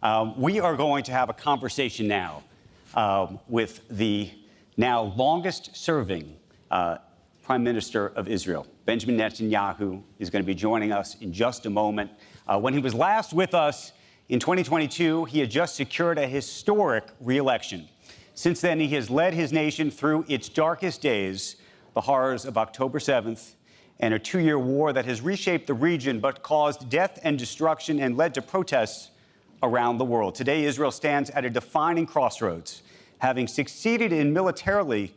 We are going to have a conversation now with the now longest-serving Prime Minister of Israel. Benjamin Netanyahu is going to be joining us in just a moment. When he was last with us in 2022, he had just secured a historic re-election. Since then, he has led his nation through its darkest days, the horrors of October 7th, and a two-year war that has reshaped the region but caused death and destruction and led to protests around the world. Today, Israel stands at a defining crossroads, having succeeded in militarily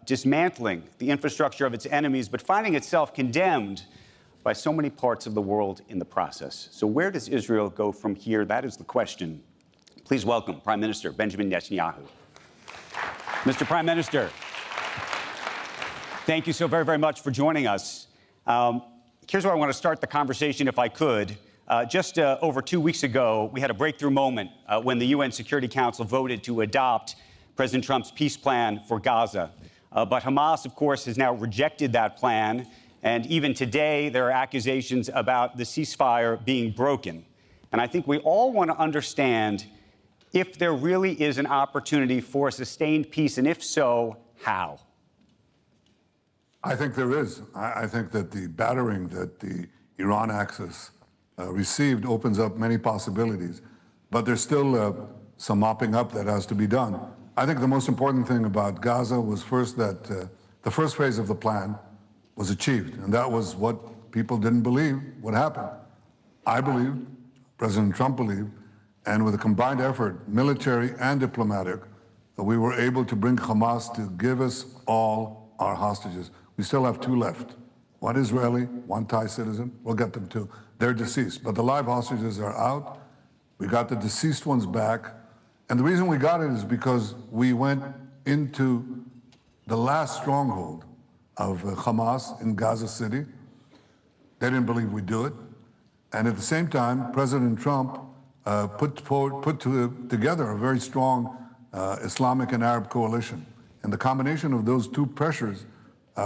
dismantling the infrastructure of its enemies, but finding itself condemned by so many parts of the world in the process. So where does Israel go from here? That is the question. Please welcome Prime Minister Benjamin Netanyahu. Mr. Prime Minister, thank you so very, very much for joining us. Here's where I want to start the conversation, if I could. Just over 2 weeks ago, we had a breakthrough moment when the UN Security Council voted to adopt President Trump's peace plan for Gaza. But Hamas, of course, has now rejected that plan. And even today, there are accusations about the ceasefire being broken. And I think we all want to understand if there really is an opportunity for a sustained peace, and if so, how? I think there is. I think that the battering that the Iran axis received opens up many possibilities, but there's still some mopping up that has to be done. I think the most important thing about Gaza was first that the first phase of the plan was achieved, and that was what people didn't believe would happen. I believed, President Trump believed, and with a combined effort, military and diplomatic, we were able to bring Hamas to give us all our hostages. We still have 2 left, 1 Israeli, 1 Thai citizen. We'll get them too. They're deceased, but the live hostages are out. We got the deceased ones back. And the reason we got it is because we went into the last stronghold of Hamas in Gaza City. They didn't believe we'd do it. And at the same time, President Trump put together a very strong Islamic and Arab coalition. And the combination of those 2 pressures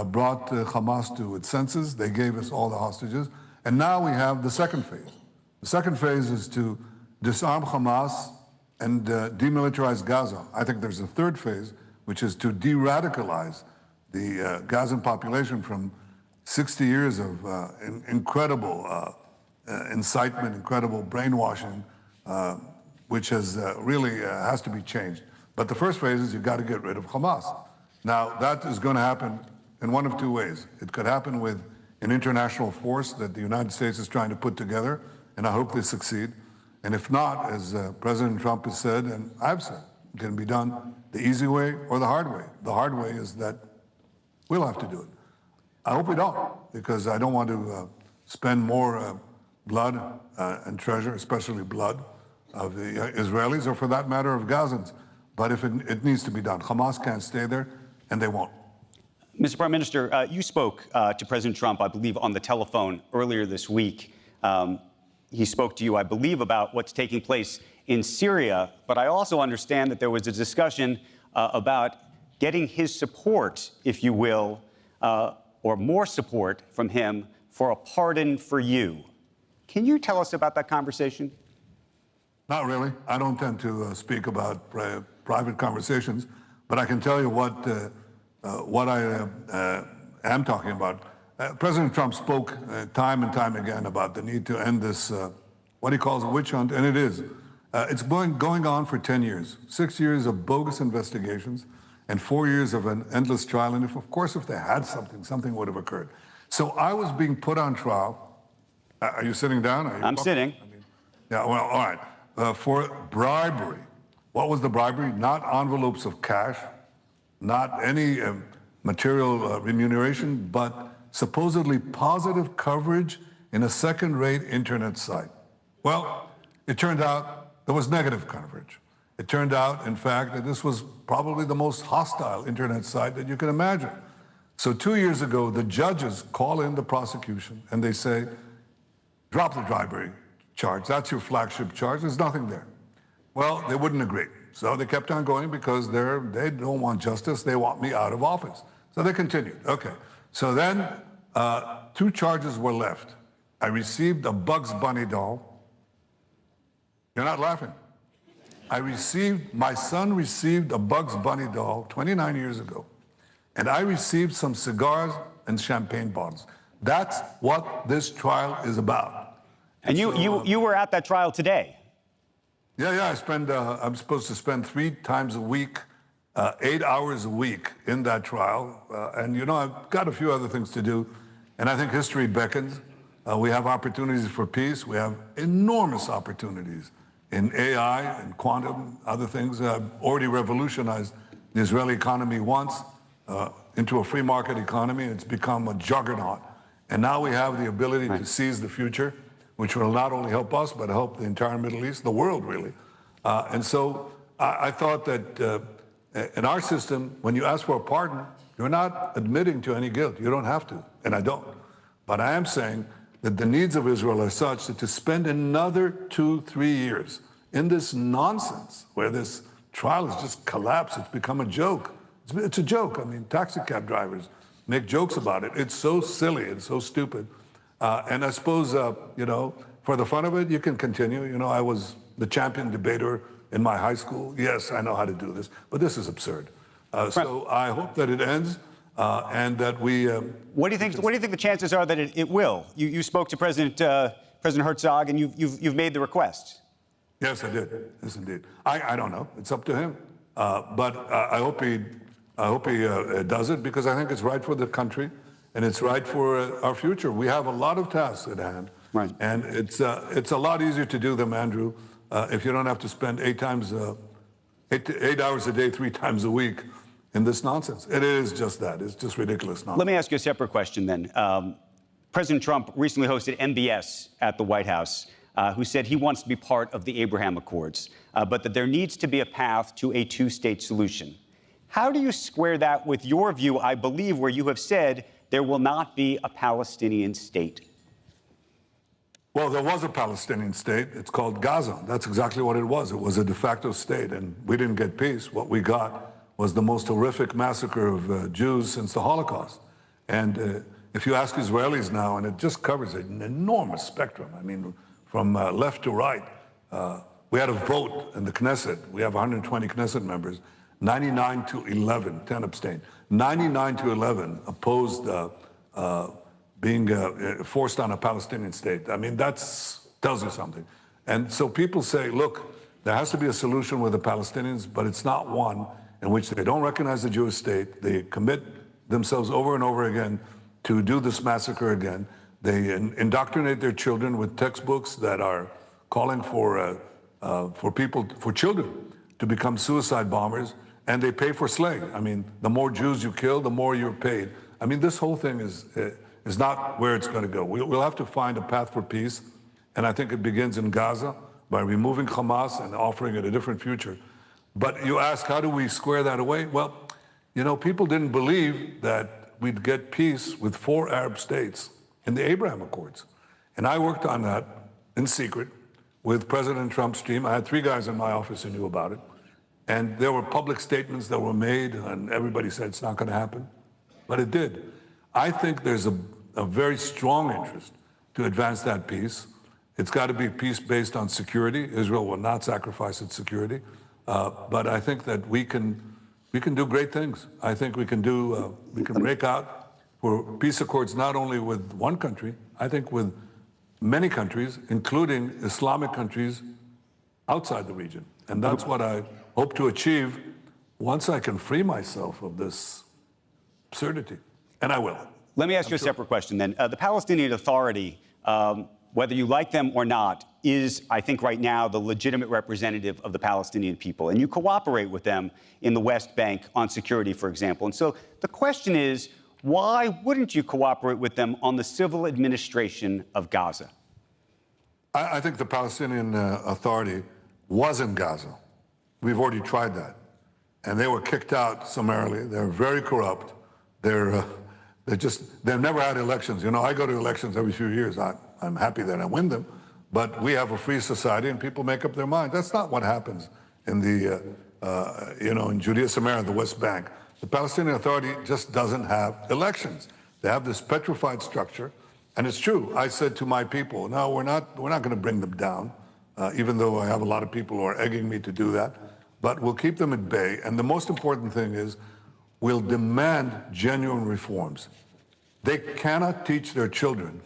brought Hamas to its senses. They gave us all the hostages. And now we have the second phase. The second phase is to disarm Hamas and demilitarize Gaza. I think there's a third phase, which is to de-radicalize the Gazan population from 60 years of incredible incitement, incredible brainwashing, which has really has to be changed. But the first phase is you've got to get rid of Hamas. Now, that is going to happen in one of 2 ways. It could happen with an international force that the United States is trying to put together, and I hope they succeed. And if not, as President Trump has said, and I've said, it can be done the easy way or the hard way. The hard way is that we'll have to do it. I hope we don't, because I don't want to spend more blood and treasure, especially blood, of the Israelis, or for that matter, of Gazans. But if it needs to be done, Hamas can't stay there, and they won't. Mr. Prime Minister, you spoke to President Trump, I believe, on the telephone earlier this week. He spoke to you, I believe, about what's taking place in Syria. But I also understand that there was a discussion about getting his support, if you will, or more support from him for a pardon for you. Can you tell us about that conversation? Not really. I don't tend to speak about private conversations, but I can tell you what I am talking about. President Trump spoke time and time again about the need to end this, what he calls a witch hunt, and it is. It's going on for 10 years, 6 years of bogus investigations, and 4 years of an endless trial. And of course, if they had something would have occurred. So I was being put on trial. Are you sitting down? I'm sitting. Yeah, well, all right. For bribery. What was the bribery? Not envelopes of cash, not any material remuneration, but supposedly positive coverage in a second-rate internet site. Well, it turned out there was negative coverage. It turned out, in fact, that this was probably the most hostile internet site that you can imagine. So 2 years ago, the judges call in the prosecution and they say, drop the bribery charge. That's your flagship charge. There's nothing there. Well, they wouldn't agree. So they kept on going because they don't want justice. They want me out of office. So they continued. Okay. So then 2 charges were left. I received a Bugs Bunny doll You're not laughing. My son received a Bugs Bunny doll 29 years ago, and I received some cigars and champagne bottles. That's what this trial is about. And you were at that trial today. Yeah. I'm supposed to spend 3 times a week, 8 hours a week in that trial. And I've got a few other things to do. And I think history beckons. We have opportunities for peace. We have enormous opportunities in AI and quantum, other things. I've already revolutionized the Israeli economy once into a free market economy. It's become a juggernaut. And now we have the ability to seize the future, which will not only help us, but help the entire Middle East, the world, really. And so I thought that in our system, when you ask for a pardon, you're not admitting to any guilt. You don't have to, and I don't. But I am saying that the needs of Israel are such that to spend another 2-3 years in this nonsense, where this trial has just collapsed, it's become a joke. It's a joke. I mean, taxi cab drivers make jokes about it. It's so silly. It's so stupid. And I suppose, for the fun of it, you can continue. I was the champion debater in my high school. Yes, I know how to do this, but this is absurd. So I hope that it ends and that we... What do you think the chances are that it will? You spoke to President Herzog, and you've made the request. Yes, I did. Yes, indeed. I don't know. It's up to him. But I hope he does it, because I think it's right for the country. And it's right for our future. We have a lot of tasks at hand. Right. And it's a lot easier to do them, Andrew, if you don't have to spend 8 hours a day, 3 times a week in this nonsense. It is just that. It's just ridiculous nonsense. Let me ask you a separate question then. President Trump recently hosted MBS at the White House, who said he wants to be part of the Abraham Accords, but that there needs to be a path to a 2-state solution. How do you square that with your view, I believe, where you have said there will not be a Palestinian state? Well, there was a Palestinian state. It's called Gaza. That's exactly what it was. It was a de facto state, and we didn't get peace. What we got was the most horrific massacre of Jews since the Holocaust. And if you ask Israelis now, and it just covers an enormous spectrum, I mean, from left to right, we had a vote in the Knesset. We have 120 Knesset members. 99 to 11, 10 abstained. 99 to 11 opposed being forced on a Palestinian state. I mean, that tells you something. And so people say, look, there has to be a solution with the Palestinians, but it's not one in which they don't recognize the Jewish state. They commit themselves over and over again to do this massacre again. They indoctrinate their children with textbooks that are calling for children to become suicide bombers. And they pay for slaying. I mean, the more Jews you kill, the more you're paid. I mean, this whole thing is not where it's going to go. We'll have to find a path for peace, and I think it begins in Gaza by removing Hamas and offering it a different future. But you ask, how do we square that away? Well, people didn't believe that we'd get peace with 4 Arab states in the Abraham Accords. And I worked on that in secret with President Trump's team. I had 3 guys in my office who knew about it. And there were public statements that were made, and everybody said it's not going to happen. But it did. I think there's a very strong interest to advance that peace. It's got to be peace based on security. Israel will not sacrifice its security. But I think that we can do great things. I think we can break out for peace accords not only with one country, I think with many countries, including Islamic countries outside the region. And that's what I hope to achieve once I can free myself of this absurdity. And I will. Let me ask you a separate question then. The Palestinian Authority, whether you like them or not, is, I think right now, the legitimate representative of the Palestinian people. And you cooperate with them in the West Bank on security, for example. And so the question is, why wouldn't you cooperate with them on the civil administration of Gaza? I think the Palestinian Authority was in Gaza. We've already tried that. And they were kicked out summarily. They're very corrupt. They've never had elections. I go to elections every few years. I'm happy that I win them. But we have a free society and people make up their mind. That's not what happens in in Judea, Samaria, the West Bank. The Palestinian Authority just doesn't have elections. They have this petrified structure. And it's true. I said to my people, no, we're not going to bring them down. even though I have a lot of people who are egging me to do that. But we'll keep them at bay. And the most important thing is we'll demand genuine reforms. They cannot teach their children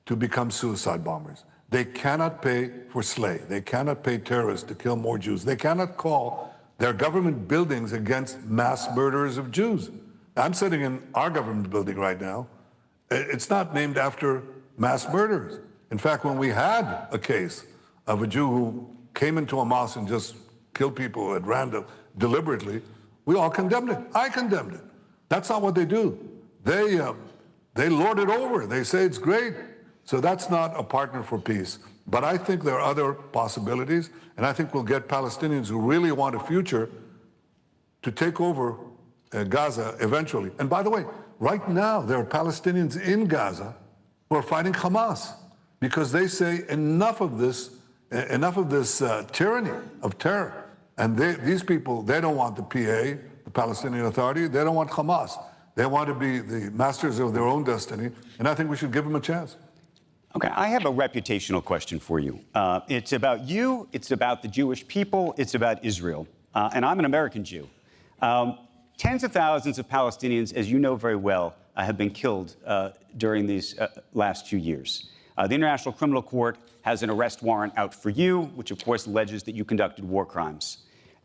to become suicide bombers. They cannot pay for slay. They cannot pay terrorists to kill more Jews. They cannot call their government buildings against mass murderers of Jews. I'm sitting in our government building right now. It's not named after mass murderers. In fact, when we had a case of a Jew who came into a mosque and just killed people at random, deliberately, we all condemned it. I condemned it. That's not what they do. They lord it over. They say it's great. So that's not a partner for peace. But I think there are other possibilities, and I think we'll get Palestinians who really want a future to take over Gaza eventually. And by the way, right now there are Palestinians in Gaza who are fighting Hamas because they say enough of this tyranny of terror. And these people, they don't want the PA, the Palestinian Authority. They don't want Hamas. They want to be the masters of their own destiny. And I think we should give them a chance. Okay, I have a reputational question for you. It's about you, it's about the Jewish people, it's about Israel. And I'm an American Jew. Tens of thousands of Palestinians, as you know very well, have been killed during these last few years. The International Criminal Court has an arrest warrant out for you, which of course alleges that you conducted war crimes.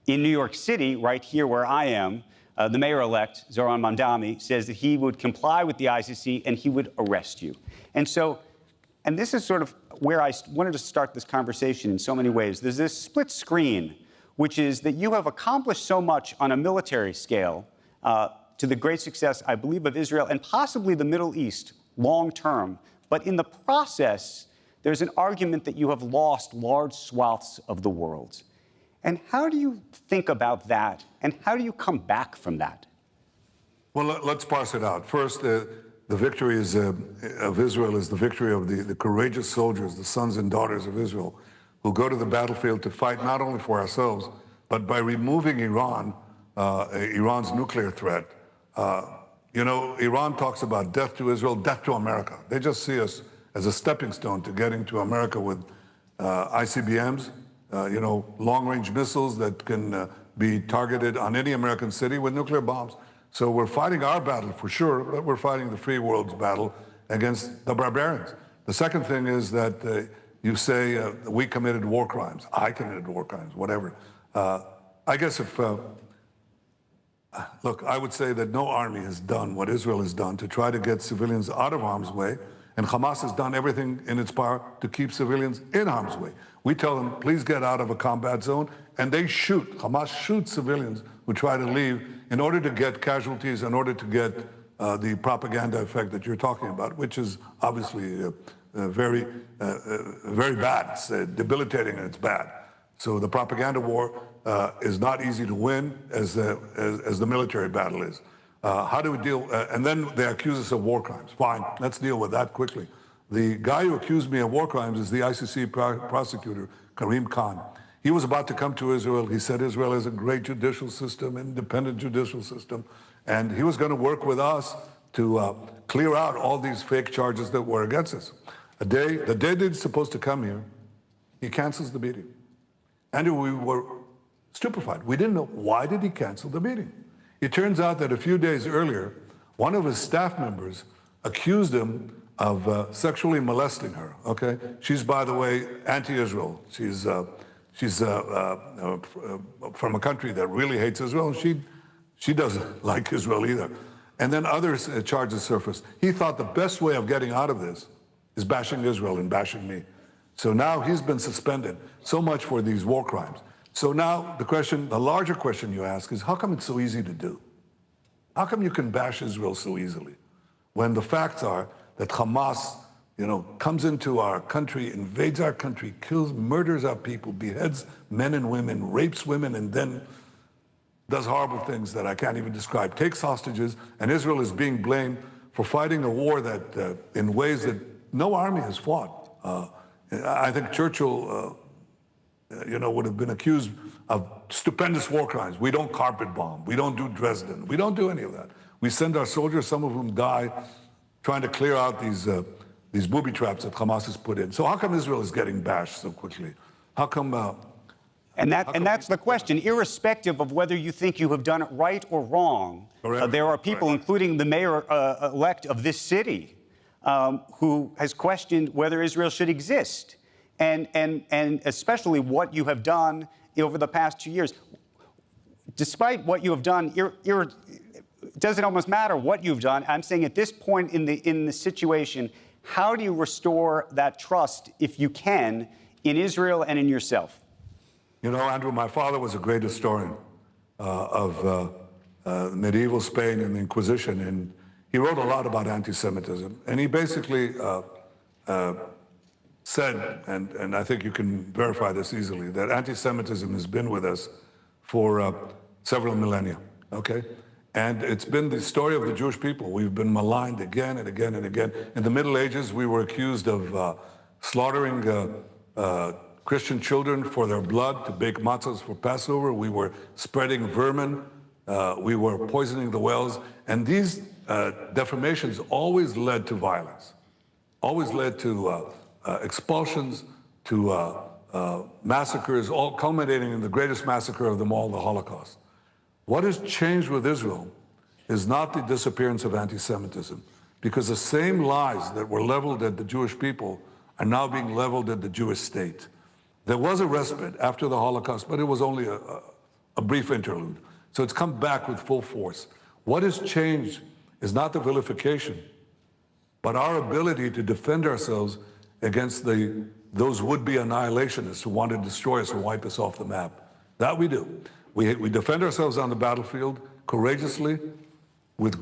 In New York City, right here where I am, the mayor-elect, Zohran Mamdani, says that he would comply with the ICC and he would arrest you. And this is sort of where I wanted to start this conversation in so many ways. There's this split screen, which is that you have accomplished so much on a military scale to the great success, I believe, of Israel and possibly the Middle East long term. But in the process, there's an argument that you have lost large swaths of the world. And how do you think about that? And how do you come back from that? Well, let's parse it out. First, the victory of Israel is the victory of the courageous soldiers, the sons and daughters of Israel, who go to the battlefield to fight not only for ourselves, but by removing Iran, Iran's nuclear threat. Iran talks about death to Israel, death to America. They just see us as a stepping stone to getting to America with ICBMs, long-range missiles that can be targeted on any American city with nuclear bombs. So we're fighting our battle for sure, but we're fighting the free world's battle against the barbarians. The second thing is that you say we committed war crimes. I committed war crimes, whatever. I guess look, I would say that no army has done what Israel has done to try to get civilians out of harm's way, and Hamas has done everything in its power to keep civilians in harm's way. We tell them, please get out of a combat zone, and they shoot. Hamas shoots civilians who try to leave in order to get casualties, in order to get the propaganda effect that you're talking about, which is obviously very bad. It's debilitating and it's bad. So the propaganda war is not easy to win as the military battle is. How do we deal? And then they accuse us of war crimes. Fine, let's deal with that quickly. The guy who accused me of war crimes is the ICC prosecutor, Karim Khan. He was about to come to Israel. He said Israel has a great judicial system, independent judicial system, and he was going to work with us to clear out all these fake charges that were against us. The day that he's supposed to come here, he cancels the meeting. And we were stupefied. We didn't know, why did he cancel the meeting? It turns out that a few days earlier, one of his staff members accused him of sexually molesting her, okay? She's, by the way, anti-Israel. She's from a country that really hates Israel, and she doesn't like Israel either. And then other charges surfaced. He thought the best way of getting out of this is bashing Israel and bashing me. So now he's been suspended. So much for these war crimes. So now the larger question you ask is, how come it's so easy to do? How come you can bash Israel so easily when the facts are that Hamas, comes into our country, invades our country, kills, murders our people, beheads men and women, rapes women, and then does horrible things that I can't even describe, takes hostages, and Israel is being blamed for fighting a war that, in ways that no army has fought. I think Churchill, would have been accused of stupendous war crimes. We don't carpet bomb. We don't do Dresden. We don't do any of that. We send our soldiers, some of whom die, trying to clear out these booby traps that Hamas has put in. So how come Israel is getting bashed so quickly? How come? And that's the question. Irrespective of whether you think you have done it right or wrong, there are people, including the mayor-elect of this city, who has questioned whether Israel should exist, and especially what you have done over the past 2 years. Despite what you have done, it doesn't almost matter what you've done. I'm saying at this point in the situation, how do you restore that trust, if you can, in Israel and in yourself? You know, Andrew, my father was a great historian of medieval Spain and the Inquisition, and he wrote a lot about anti-Semitism. And he basically said, and I think you can verify this easily, that anti-Semitism has been with us for several millennia, okay? And it's been the story of the Jewish people. We've been maligned again and again and again. In the Middle Ages, we were accused of slaughtering Christian children for their blood to bake matzahs for Passover. We were spreading vermin. We were poisoning the wells. And these deformations always led to violence, always led to expulsions, to massacres, all culminating in the greatest massacre of them all, the Holocaust. What has changed with Israel is not the disappearance of anti-Semitism, because the same lies that were leveled at the Jewish people are now being leveled at the Jewish state. There was a respite after the Holocaust, but it was only a brief interlude. So it's come back with full force. What has changed is not the vilification, but our ability to defend ourselves against those would-be annihilationists who want to destroy us and wipe us off the map. That we do. We defend ourselves on the battlefield courageously, with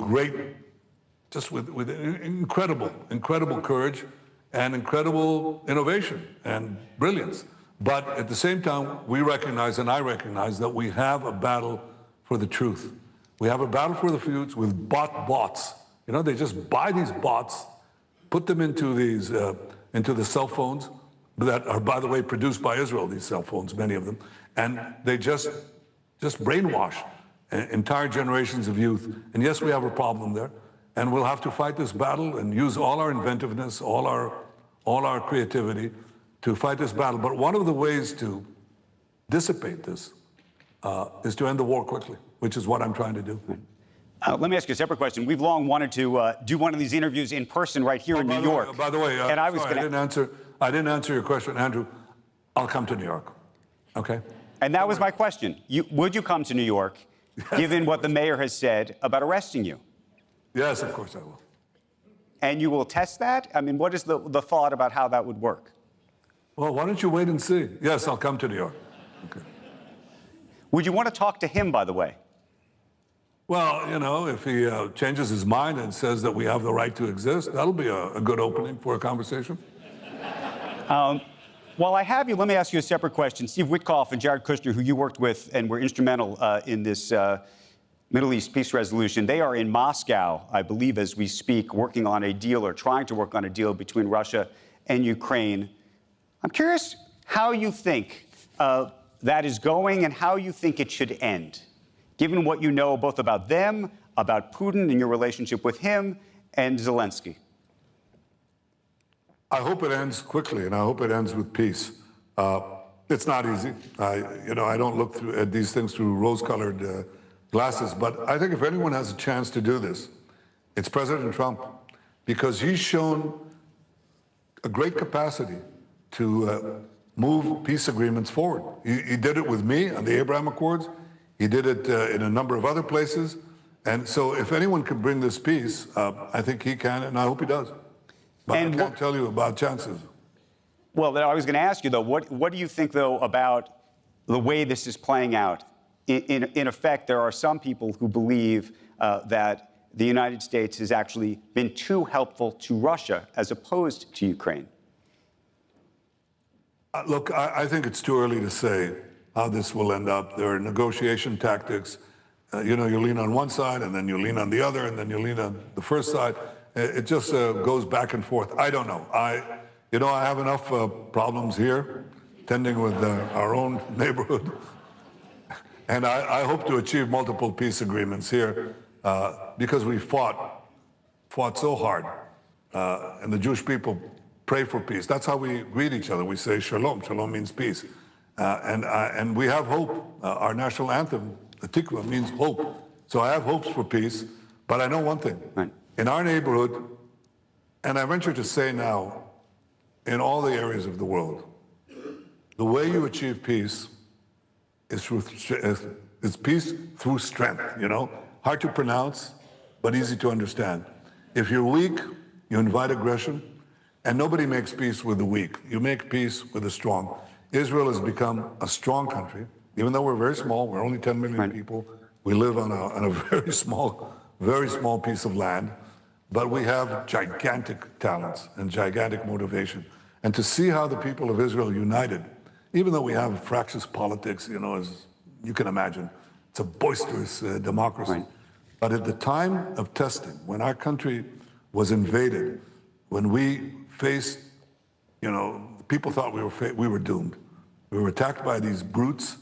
incredible courage and incredible innovation and brilliance. But at the same time, we recognize, and I recognize, that we have a battle for the truth. We have a battle for the feuds with bots. You know, they just buy these bots, put them into the cell phones that are, by the way, produced by Israel, these cell phones, many of them, and they just brainwash entire generations of youth. And yes, we have a problem there, and we'll have to fight this battle and use all our inventiveness, all our creativity to fight this battle. But one of the ways to dissipate this is to end the war quickly, which is what I'm trying to do. Let me ask you a separate question. We've long wanted to do one of these interviews in person right here in New York. By the way, and I didn't answer your question, Andrew. I'll come to New York, okay? And that was my question. Would you come to New York, given what the mayor has said about arresting you? Yes, of course I will. And you will test that? I mean, what is the thought about how that would work? Well, why don't you wait and see? Yes, I'll come to New York. Okay. Would you want to talk to him, by the way? Well, you know, if he changes his mind and says that we have the right to exist, that'll be a good opening for a conversation. While I have you, let me ask you a separate question. Steve Witkoff and Jared Kushner, who you worked with and were instrumental in this Middle East peace resolution, they are in Moscow, I believe, as we speak, working on a deal or trying to work on a deal between Russia and Ukraine. I'm curious how you think that is going and how you think it should end, given what you know both about them, about Putin and your relationship with him, and Zelensky. I hope it ends quickly, and I hope it ends with peace. It's not easy. I don't look at these things through rose-colored glasses, but I think if anyone has a chance to do this, it's President Trump, because he's shown a great capacity to move peace agreements forward. He did it with me on the Abraham Accords. He did it in a number of other places. And so if anyone can bring this peace, I think he can, and I hope he does. But I can't tell you about chances. Well, I was going to ask you, though, what do you think, though, about the way this is playing out? In effect, there are some people who believe that the United States has actually been too helpful to Russia as opposed to Ukraine. Look, I think it's too early to say how this will end up. There are negotiation tactics. You lean on one side, and then you lean on the other, and then you lean on the first side. It just goes back and forth. I don't know. I have enough problems here, tending with our own neighborhood. And I hope to achieve multiple peace agreements here because we fought so hard. And the Jewish people pray for peace. That's how we greet each other. We say shalom. Shalom means peace. And we have hope. Our national anthem, the Tikva, means hope. So I have hopes for peace, but I know one thing. Right. In our neighborhood, and I venture to say now, in all the areas of the world, the way you achieve peace is peace through strength, you know? Hard to pronounce, but easy to understand. If you're weak, you invite aggression, and nobody makes peace with the weak. You make peace with the strong. Israel has become a strong country, even though we're very small. We're only 10 million people. We live on a very small piece of land, but we have gigantic talents and gigantic motivation. And to see how the people of Israel united, even though we have fractious politics, you know, as you can imagine, it's a boisterous democracy. Right. But at the time of testing, when our country was invaded, when we faced, you know, people thought we were doomed. We were attacked by these brutes.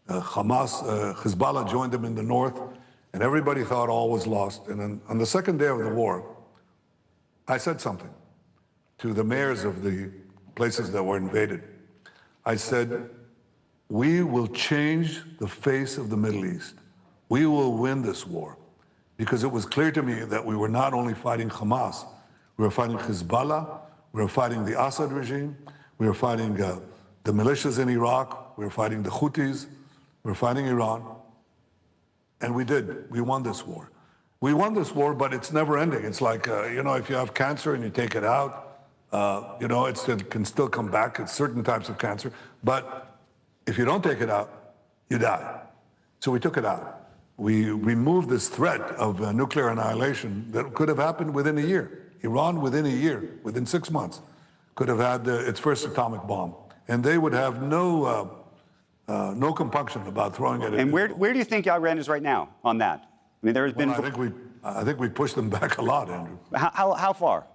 Hamas, Hezbollah joined them in the north, and everybody thought all was lost. And then on the second day of the war, I said something to the mayors of the places that were invaded. I said, we will change the face of the Middle East. We will win this war. Because it was clear to me that we were not only fighting Hamas, we were fighting Hezbollah, we were fighting the Assad regime, we were fighting the militias in Iraq, we were fighting the Houthis, we were fighting Iran. And we did. We won this war. We won this war, but it's never ending. It's like, you know, if you have cancer and you take it out, you know, it can still come back. It's certain types of cancer. But if you don't take it out, you die. So we took it out. We removed this threat of nuclear annihilation that could have happened within a year. Iran, within a year, within 6 months, could have had its first atomic bomb. And they would have no compunction about throwing it. And where do you think Iran is right now on that? I mean, there has been. I think we pushed them back a lot, Andrew. How far?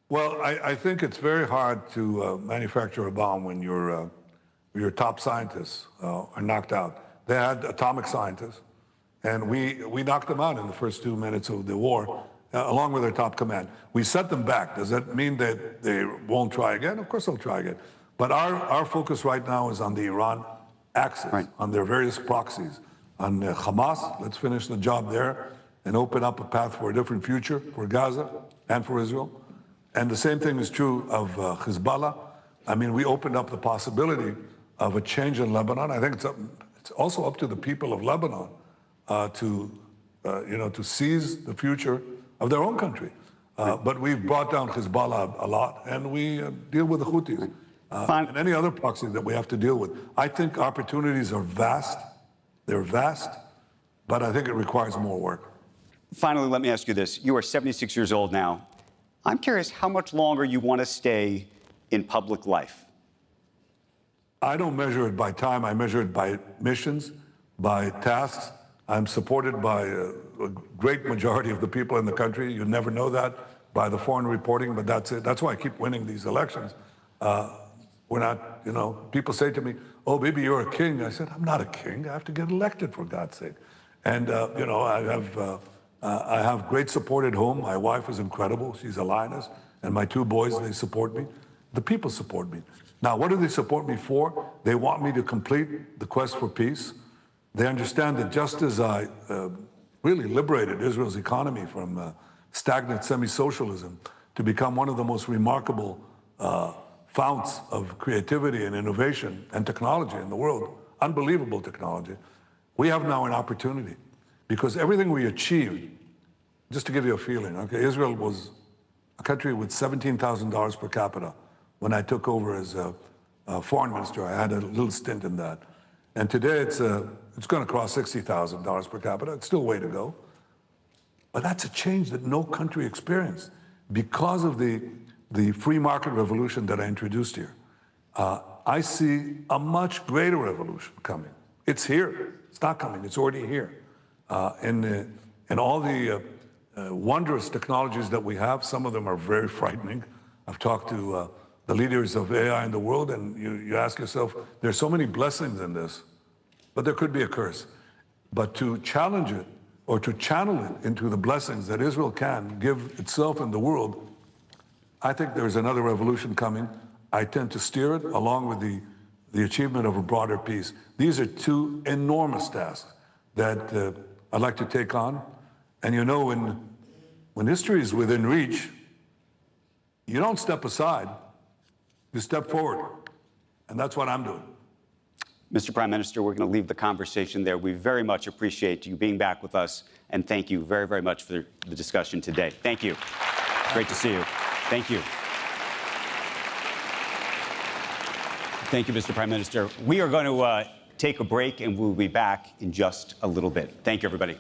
Well, I think it's very hard to manufacture a bomb when your top scientists are knocked out. They had atomic scientists, and we knocked them out in the first 2 minutes of the war, along with their top command. We set them back. Does that mean that they won't try again? Of course they'll try again. But our focus right now is on the Iran axis, right, on their various proxies. On Hamas, let's finish the job there and open up a path for a different future for Gaza and for Israel. And the same thing is true of Hezbollah. I mean, we opened up the possibility of a change in Lebanon. I think it's also up to the people of Lebanon to seize the future of their own country. But we've brought down Hezbollah a lot, and we deal with the Houthis and any other proxy that we have to deal with. I think opportunities are vast. They're vast, but I think it requires more work. Finally, let me ask you this. You are 76 years old now. I'm curious how much longer you want to stay in public life. I don't measure it by time. I measure it by missions, by tasks. I'm supported by a great majority of the people in the country. You never know that by the foreign reporting, but that's it. That's why I keep winning these elections. We're not, you know, people say to me, oh, maybe you're a king. I said, I'm not a king. I have to get elected, for God's sake. And, you know, I have great support at home. My wife is incredible. She's a lioness. And my 2 boys, they support me. The people support me. Now, what do they support me for? They want me to complete the quest for peace. They understand that just as I really liberated Israel's economy from stagnant semi-socialism to become one of the most remarkable founts of creativity and innovation and technology in the world, unbelievable technology, we have now an opportunity. Because everything we achieved, just to give you a feeling, okay, Israel was a country with $17,000 per capita. When I took over as a foreign minister, I had a little stint in that. And today it's going to cross $60,000 per capita. It's still a way to go. But that's a change that no country experienced because of the free market revolution that I introduced here. I see a much greater revolution coming. It's here. It's not coming. It's already here. And all the wondrous technologies that we have, some of them are very frightening. I've talked to the leaders of AI in the world, and you ask yourself, there's so many blessings in this, but there could be a curse. But to challenge it or to channel it into the blessings that Israel can give itself and the world, I think there's another revolution coming. I tend to steer it along with the achievement of a broader peace. These are two enormous tasks that I'd like to take on. And you know, when history is within reach, you don't step aside, you step forward. And that's what I'm doing. Mr. Prime Minister, we're going to leave the conversation there. We very much appreciate you being back with us, and thank you very, very much for the discussion today. Thank you. Great to see you. Thank you. Thank you, Mr. Prime Minister. We are going to take a break, and we'll be back in just a little bit. Thank you, everybody.